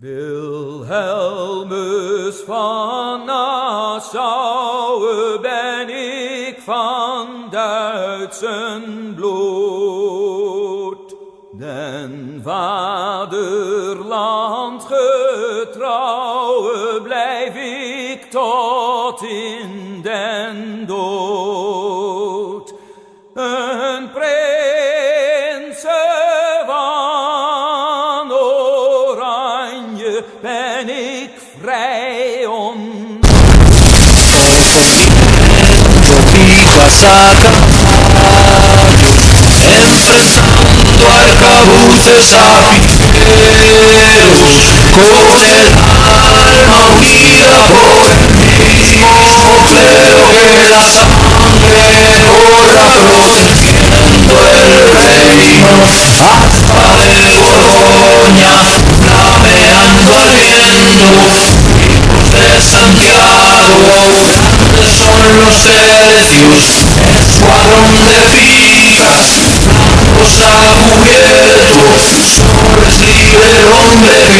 Wilhelmus van Nassau ben ik van Duitsen bloed, den vaderland getrouwe blijf ik tot in den dood. Een prinsen van Oranje ben ik vrij Empezando arcabuces afiferos, con el alma unida por el mismo clero que la sangre corra protegiendo el reino, hasta de Borgoña, flameando ardiendo, hijos de Santiago, grandes son los hercios, escuadrón de vigas, blancos a cubierto, soles libre hombre